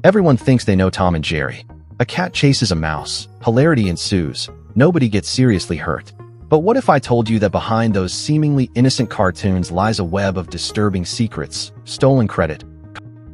Everyone thinks they know Tom and Jerry. A cat chases a mouse, hilarity ensues, nobody gets seriously hurt. But what if I told you that behind those seemingly innocent cartoons lies a web of disturbing secrets, stolen credit,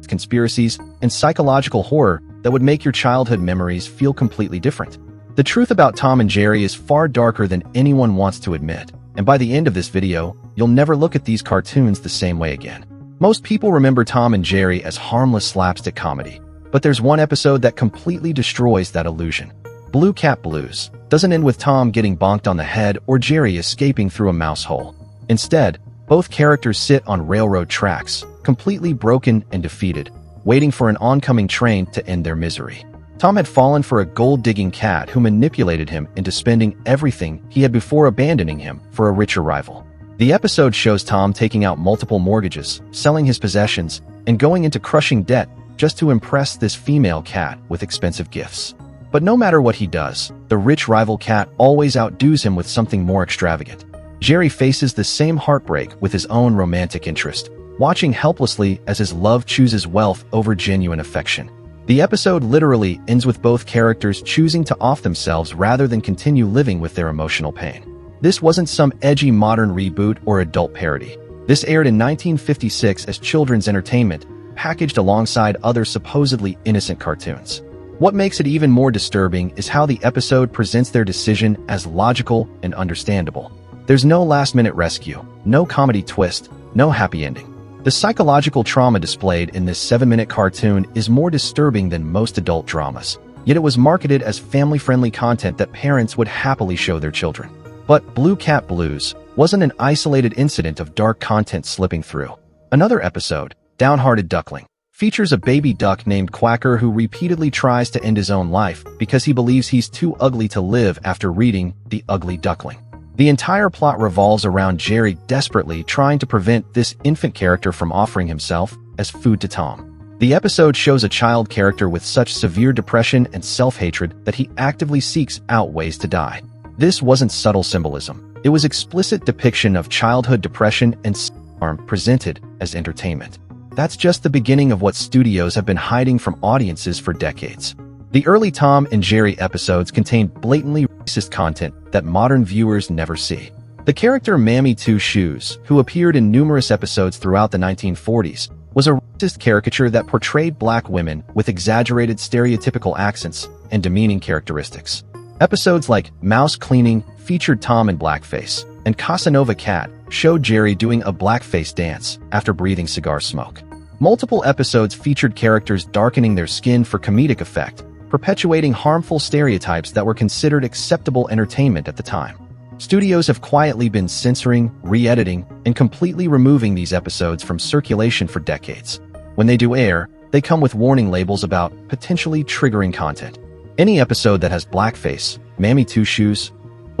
conspiracies, and psychological horror that would make your childhood memories feel completely different? The truth about Tom and Jerry is far darker than anyone wants to admit, and by the end of this video, you'll never look at these cartoons the same way again. Most people remember Tom and Jerry as harmless slapstick comedy, but there's one episode that completely destroys that illusion. Blue Cat Blues doesn't end with Tom getting bonked on the head or Jerry escaping through a mouse hole. Instead, both characters sit on railroad tracks, completely broken and defeated, waiting for an oncoming train to end their misery. Tom had fallen for a gold-digging cat who manipulated him into spending everything he had before abandoning him for a richer rival. The episode shows Tom taking out multiple mortgages, selling his possessions, and going into crushing debt just to impress this female cat with expensive gifts. But no matter what he does, the rich rival cat always outdoes him with something more extravagant. Jerry faces the same heartbreak with his own romantic interest, watching helplessly as his love chooses wealth over genuine affection. The episode literally ends with both characters choosing to off themselves rather than continue living with their emotional pain. This wasn't some edgy modern reboot or adult parody. This aired in 1956 as children's entertainment, packaged alongside other supposedly innocent cartoons. What makes it even more disturbing is how the episode presents their decision as logical and understandable. There's no last-minute rescue, no comedy twist, no happy ending. The psychological trauma displayed in this 7-minute cartoon is more disturbing than most adult dramas, yet it was marketed as family-friendly content that parents would happily show their children. But Blue Cat Blues wasn't an isolated incident of dark content slipping through. Another episode, Downhearted Duckling, features a baby duck named Quacker who repeatedly tries to end his own life because he believes he's too ugly to live after reading The Ugly Duckling. The entire plot revolves around Jerry desperately trying to prevent this infant character from offering himself as food to Tom. The episode shows a child character with such severe depression and self-hatred that he actively seeks out ways to die. This wasn't subtle symbolism. It was explicit depiction of childhood depression and self-harm presented as entertainment. That's just the beginning of what studios have been hiding from audiences for decades. The early Tom and Jerry episodes contained blatantly racist content that modern viewers never see. The character Mammy Two Shoes, who appeared in numerous episodes throughout the 1940s, was a racist caricature that portrayed black women with exaggerated stereotypical accents and demeaning characteristics. Episodes like Mouse Cleaning featured Tom in blackface, and Casanova Cat showed Jerry doing a blackface dance after breathing cigar smoke. Multiple episodes featured characters darkening their skin for comedic effect, perpetuating harmful stereotypes that were considered acceptable entertainment at the time. Studios have quietly been censoring, re-editing, and completely removing these episodes from circulation for decades. When they do air, they come with warning labels about potentially triggering content. Any episode that has blackface, Mammy Two Shoes,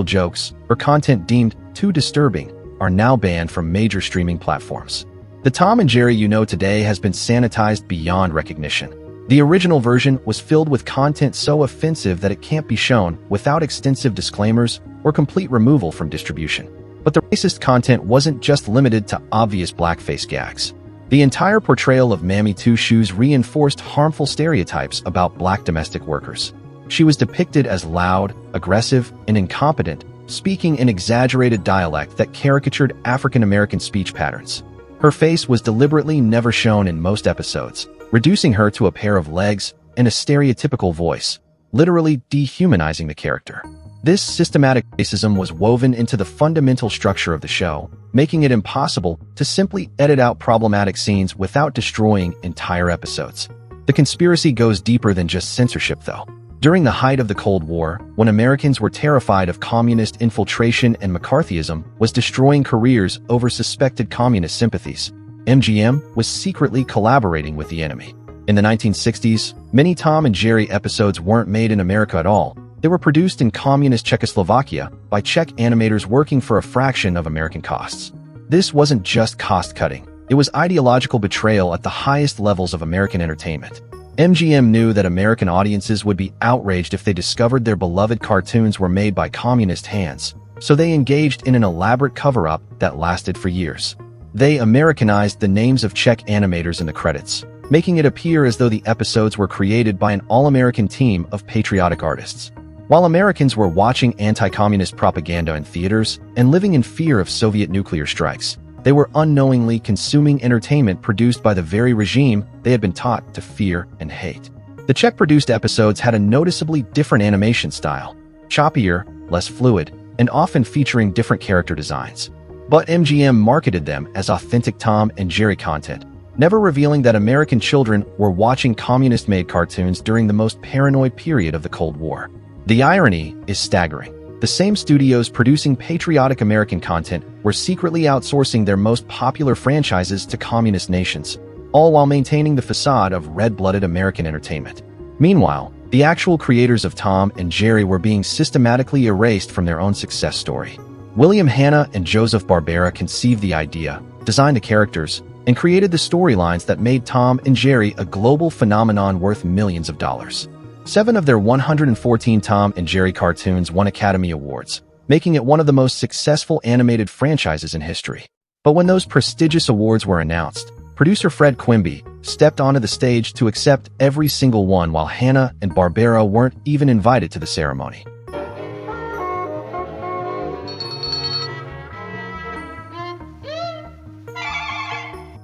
jokes, or content deemed too disturbing are now banned from major streaming platforms. The Tom and Jerry you know today has been sanitized beyond recognition. The original version was filled with content so offensive that it can't be shown without extensive disclaimers or complete removal from distribution. But the racist content wasn't just limited to obvious blackface gags. The entire portrayal of Mammy Two Shoes reinforced harmful stereotypes about black domestic workers. She was depicted as loud, aggressive, and incompetent, speaking in exaggerated dialect that caricatured African American speech patterns. Her face was deliberately never shown in most episodes, reducing her to a pair of legs and a stereotypical voice, literally dehumanizing the character. This systematic racism was woven into the fundamental structure of the show, making it impossible to simply edit out problematic scenes without destroying entire episodes. The conspiracy goes deeper than just censorship, though. During the height of the Cold War, when Americans were terrified of communist infiltration and McCarthyism was destroying careers over suspected communist sympathies, MGM was secretly collaborating with the enemy. In the 1960s, many Tom and Jerry episodes weren't made in America at all. They were produced in communist Czechoslovakia by Czech animators working for a fraction of American costs. This wasn't just cost-cutting. It was ideological betrayal at the highest levels of American entertainment. MGM knew that American audiences would be outraged if they discovered their beloved cartoons were made by communist hands, so they engaged in an elaborate cover-up that lasted for years. They Americanized the names of Czech animators in the credits, making it appear as though the episodes were created by an all-American team of patriotic artists. While Americans were watching anti-communist propaganda in theaters and living in fear of Soviet nuclear strikes, they were unknowingly consuming entertainment produced by the very regime they had been taught to fear and hate. The Czech-produced episodes had a noticeably different animation style, choppier, less fluid, and often featuring different character designs. But MGM marketed them as authentic Tom and Jerry content, never revealing that American children were watching communist-made cartoons during the most paranoid period of the Cold War. The irony is staggering. The same studios producing patriotic American content were secretly outsourcing their most popular franchises to communist nations, all while maintaining the facade of red-blooded American entertainment. Meanwhile, the actual creators of Tom and Jerry were being systematically erased from their own success story. William Hanna and Joseph Barbera conceived the idea, designed the characters, and created the storylines that made Tom and Jerry a global phenomenon worth millions of dollars. 7 of their 114 Tom and Jerry cartoons won Academy Awards, making it one of the most successful animated franchises in history. But when those prestigious awards were announced, producer Fred Quimby stepped onto the stage to accept every single one, while Hanna and Barbera weren't even invited to the ceremony.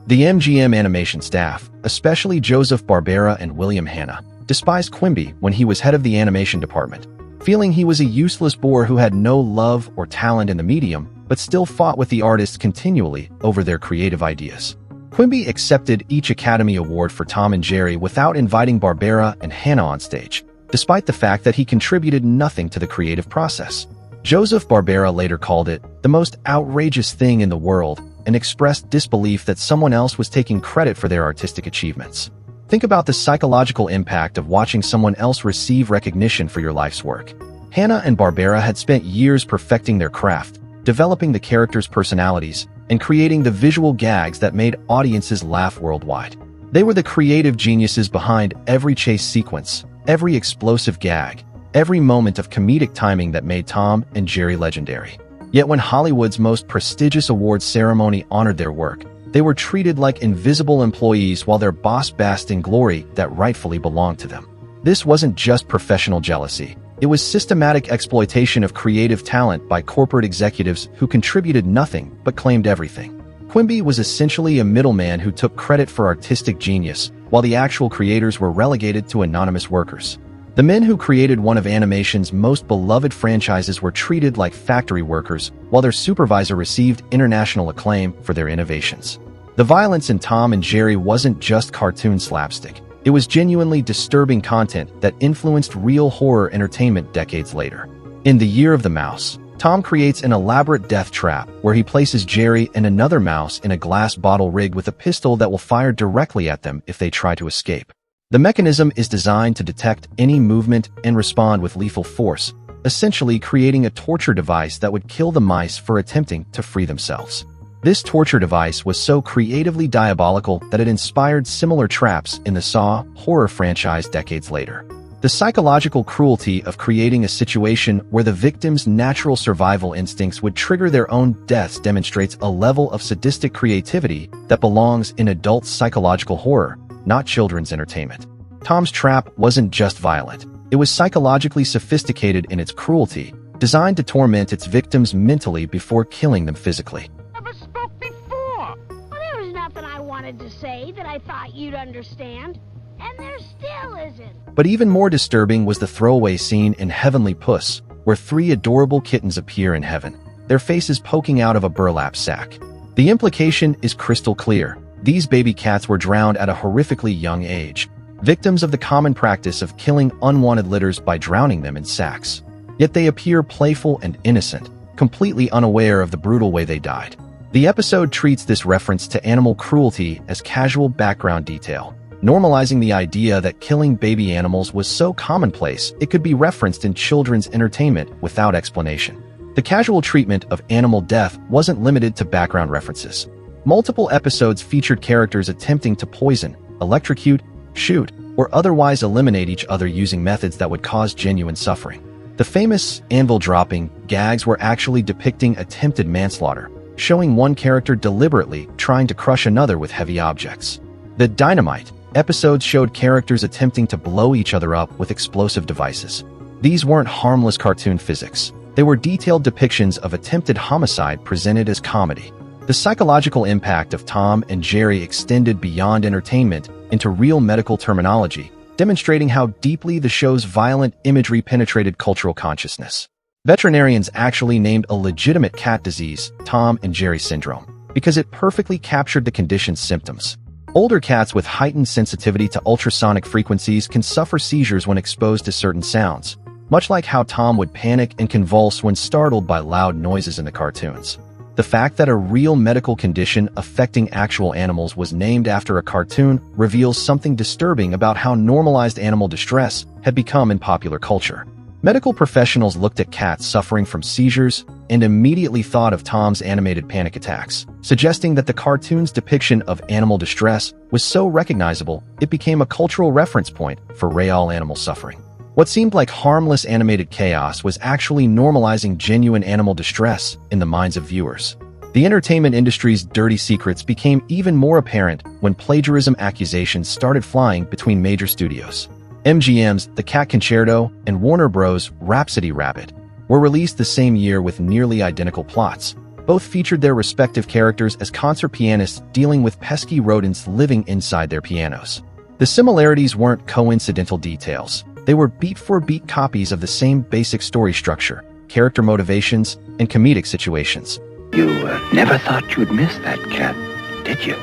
The MGM animation staff, especially Joseph Barbera and William Hanna, despised Quimby when he was head of the animation department, feeling he was a useless bore who had no love or talent in the medium, but still fought with the artists continually over their creative ideas. Quimby accepted each Academy Award for Tom and Jerry without inviting Barbera and Hanna on stage, despite the fact that he contributed nothing to the creative process. Joseph Barbera later called it the most outrageous thing in the world and expressed disbelief that someone else was taking credit for their artistic achievements. Think about the psychological impact of watching someone else receive recognition for your life's work. Hanna and Barbera had spent years perfecting their craft, developing the characters' personalities, and creating the visual gags that made audiences laugh worldwide. They were the creative geniuses behind every chase sequence, every explosive gag, every moment of comedic timing that made Tom and Jerry legendary. Yet when Hollywood's most prestigious awards ceremony honored their work, they were treated like invisible employees while their boss basked in glory that rightfully belonged to them. This wasn't just professional jealousy. It was systematic exploitation of creative talent by corporate executives who contributed nothing but claimed everything. Quimby was essentially a middleman who took credit for artistic genius, while the actual creators were relegated to anonymous workers. The men who created one of animation's most beloved franchises were treated like factory workers, while their supervisor received international acclaim for their innovations. The violence in Tom and Jerry wasn't just cartoon slapstick. It was genuinely disturbing content that influenced real horror entertainment decades later. In The Year of the Mouse, Tom creates an elaborate death trap where he places Jerry and another mouse in a glass bottle rigged with a pistol that will fire directly at them if they try to escape. The mechanism is designed to detect any movement and respond with lethal force, essentially creating a torture device that would kill the mice for attempting to free themselves. This torture device was so creatively diabolical that it inspired similar traps in the Saw horror franchise decades later. The psychological cruelty of creating a situation where the victim's natural survival instincts would trigger their own deaths demonstrates a level of sadistic creativity that belongs in adult psychological horror, not children's entertainment. Tom's Trap wasn't just violent. It was psychologically sophisticated in its cruelty, designed to torment its victims mentally before killing them physically. Never spoke before. Well, there was nothing I wanted to say that I thought you'd understand, and there still isn't. But even more disturbing was the throwaway scene in Heavenly Puss, where 3 adorable kittens appear in heaven, their faces poking out of a burlap sack. The implication is crystal clear. These baby cats were drowned at a horrifically young age, victims of the common practice of killing unwanted litters by drowning them in sacks. Yet they appear playful and innocent, completely unaware of the brutal way they died. The episode treats this reference to animal cruelty as casual background detail, normalizing the idea that killing baby animals was so commonplace it could be referenced in children's entertainment without explanation. The casual treatment of animal death wasn't limited to background references. Multiple episodes featured characters attempting to poison, electrocute, shoot, or otherwise eliminate each other using methods that would cause genuine suffering. The famous anvil-dropping gags were actually depicting attempted manslaughter, showing one character deliberately trying to crush another with heavy objects. The dynamite Episodes showed characters attempting to blow each other up with explosive devices. These weren't harmless cartoon physics. They were detailed depictions of attempted homicide presented as comedy. The psychological impact of Tom and Jerry extended beyond entertainment into real medical terminology, demonstrating how deeply the show's violent imagery penetrated cultural consciousness. Veterinarians actually named a legitimate cat disease Tom and Jerry syndrome because it perfectly captured the condition's symptoms. Older cats with heightened sensitivity to ultrasonic frequencies can suffer seizures when exposed to certain sounds, much like how Tom would panic and convulse when startled by loud noises in the cartoons. The fact that a real medical condition affecting actual animals was named after a cartoon reveals something disturbing about how normalized animal distress had become in popular culture. Medical professionals looked at cats suffering from seizures and immediately thought of Tom's animated panic attacks, suggesting that the cartoon's depiction of animal distress was so recognizable it became a cultural reference point for real animal suffering. What seemed like harmless animated chaos was actually normalizing genuine animal distress in the minds of viewers. The entertainment industry's dirty secrets became even more apparent when plagiarism accusations started flying between major studios. MGM's The Cat Concerto and Warner Bros.' Rhapsody Rabbit were released the same year with nearly identical plots. Both featured their respective characters as concert pianists dealing with pesky rodents living inside their pianos. The similarities weren't coincidental details. They were beat-for-beat copies of the same basic story structure, character motivations, and comedic situations. You never thought you'd miss that cat, did you?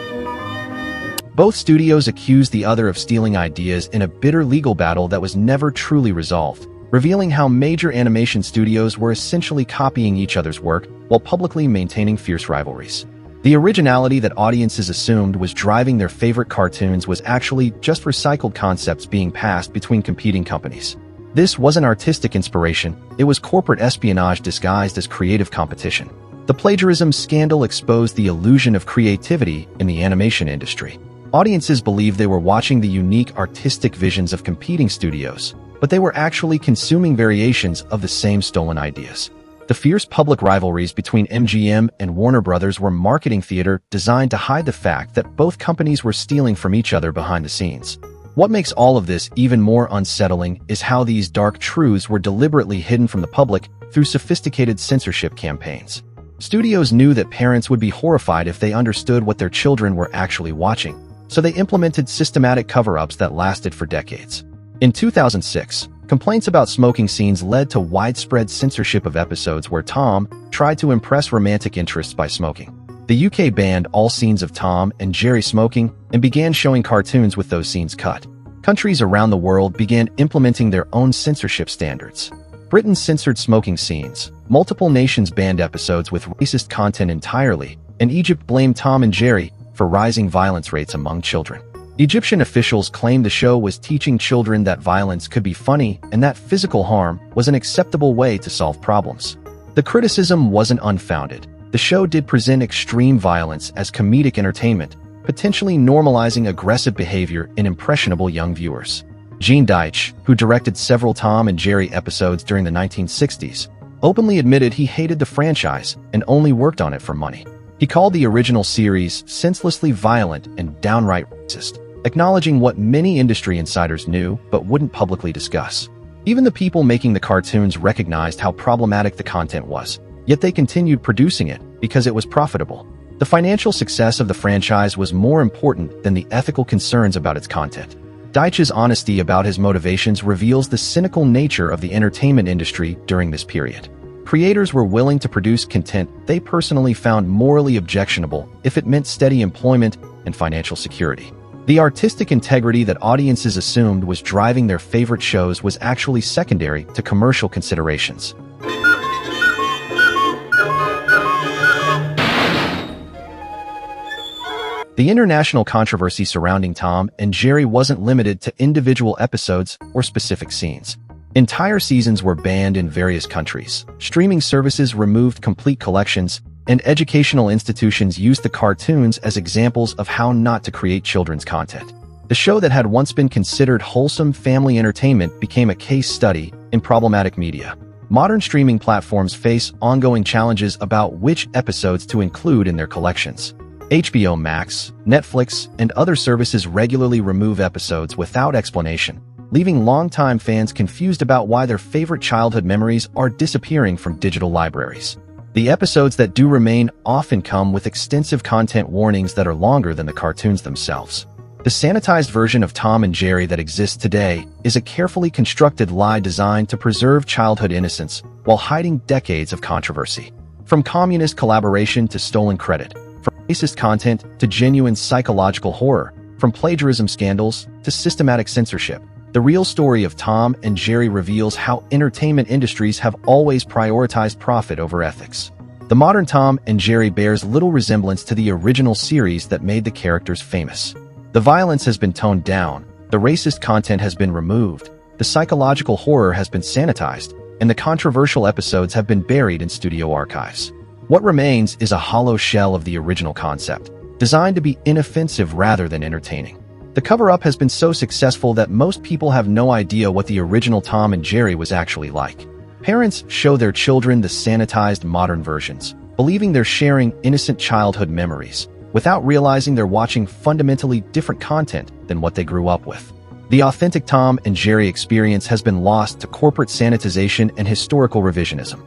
Both studios accused the other of stealing ideas in a bitter legal battle that was never truly resolved, revealing how major animation studios were essentially copying each other's work while publicly maintaining fierce rivalries. The originality that audiences assumed was driving their favorite cartoons was actually just recycled concepts being passed between competing companies. This wasn't artistic inspiration, it was corporate espionage disguised as creative competition. The plagiarism scandal exposed the illusion of creativity in the animation industry. Audiences believed they were watching the unique artistic visions of competing studios, but they were actually consuming variations of the same stolen ideas. The fierce public rivalries between MGM and Warner Bros. Were marketing theater designed to hide the fact that both companies were stealing from each other behind the scenes. What makes all of this even more unsettling is how these dark truths were deliberately hidden from the public through sophisticated censorship campaigns. Studios knew that parents would be horrified if they understood what their children were actually watching, so they implemented systematic cover-ups that lasted for decades. In 2006, complaints about smoking scenes led to widespread censorship of episodes where Tom tried to impress romantic interests by smoking. The UK banned all scenes of Tom and Jerry smoking and began showing cartoons with those scenes cut. Countries around the world began implementing their own censorship standards. Britain censored smoking scenes, multiple nations banned episodes with racist content entirely, and Egypt blamed Tom and Jerry for rising violence rates among children. Egyptian officials claimed the show was teaching children that violence could be funny and that physical harm was an acceptable way to solve problems. The criticism wasn't unfounded. The show did present extreme violence as comedic entertainment, potentially normalizing aggressive behavior in impressionable young viewers. Gene Deitch, who directed several Tom and Jerry episodes during the 1960s, openly admitted he hated the franchise and only worked on it for money. He called the original series senselessly violent and downright racist, acknowledging what many industry insiders knew but wouldn't publicly discuss. Even the people making the cartoons recognized how problematic the content was, yet they continued producing it because it was profitable. The financial success of the franchise was more important than the ethical concerns about its content. Deitch's honesty about his motivations reveals the cynical nature of the entertainment industry during this period. Creators were willing to produce content they personally found morally objectionable if it meant steady employment and financial security. The artistic integrity that audiences assumed was driving their favorite shows was actually secondary to commercial considerations. The international controversy surrounding Tom and Jerry wasn't limited to individual episodes or specific scenes. Entire seasons were banned in various countries. Streaming services removed complete collections, and educational institutions used the cartoons as examples of how not to create children's content. The show that had once been considered wholesome family entertainment became a case study in problematic media. Modern streaming platforms face ongoing challenges about which episodes to include in their collections. HBO Max, Netflix, and other services regularly remove episodes without explanation, leaving longtime fans confused about why their favorite childhood memories are disappearing from digital libraries. The episodes that do remain often come with extensive content warnings that are longer than the cartoons themselves. The sanitized version of Tom and Jerry that exists today is a carefully constructed lie designed to preserve childhood innocence while hiding decades of controversy. From communist collaboration to stolen credit, from racist content to genuine psychological horror, from plagiarism scandals to systematic censorship, the real story of Tom and Jerry reveals how entertainment industries have always prioritized profit over ethics. The modern Tom and Jerry bears little resemblance to the original series that made the characters famous. The violence has been toned down, the racist content has been removed, the psychological horror has been sanitized, and the controversial episodes have been buried in studio archives. What remains is a hollow shell of the original concept, designed to be inoffensive rather than entertaining. The cover-up has been so successful that most people have no idea what the original Tom and Jerry was actually like. Parents show their children the sanitized modern versions, believing they're sharing innocent childhood memories, without realizing they're watching fundamentally different content than what they grew up with. The authentic Tom and Jerry experience has been lost to corporate sanitization and historical revisionism.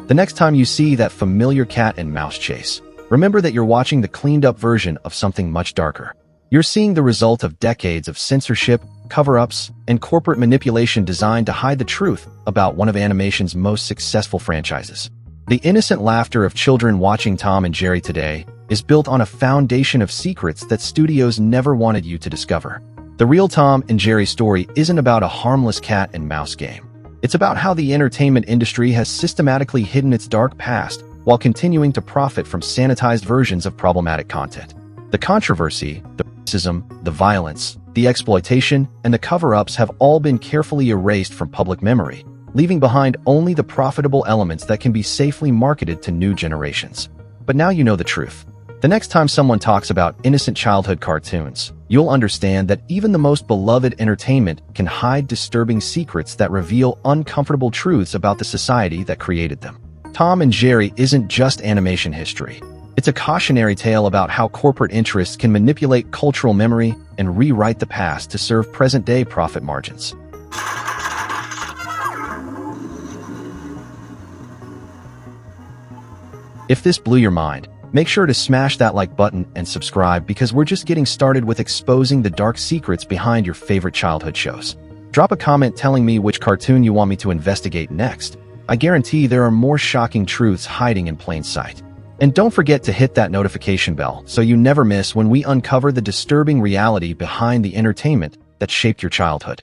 The next time you see that familiar cat and mouse chase, remember that you're watching the cleaned-up version of something much darker. You're seeing the result of decades of censorship, cover-ups, and corporate manipulation designed to hide the truth about one of animation's most successful franchises. The innocent laughter of children watching Tom and Jerry today is built on a foundation of secrets that studios never wanted you to discover. The real Tom and Jerry story isn't about a harmless cat and mouse game. It's about how the entertainment industry has systematically hidden its dark past while continuing to profit from sanitized versions of problematic content. The controversy, the racism, the violence, the exploitation, and the cover-ups have all been carefully erased from public memory, leaving behind only the profitable elements that can be safely marketed to new generations. But now you know the truth. The next time someone talks about innocent childhood cartoons, you'll understand that even the most beloved entertainment can hide disturbing secrets that reveal uncomfortable truths about the society that created them. Tom and Jerry isn't just animation history. It's a cautionary tale about how corporate interests can manipulate cultural memory and rewrite the past to serve present-day profit margins. If this blew your mind, make sure to smash that like button and subscribe because we're just getting started with exposing the dark secrets behind your favorite childhood shows. Drop a comment telling me which cartoon you want me to investigate next. I guarantee there are more shocking truths hiding in plain sight. And don't forget to hit that notification bell so you never miss when we uncover the disturbing reality behind the entertainment that shaped your childhood.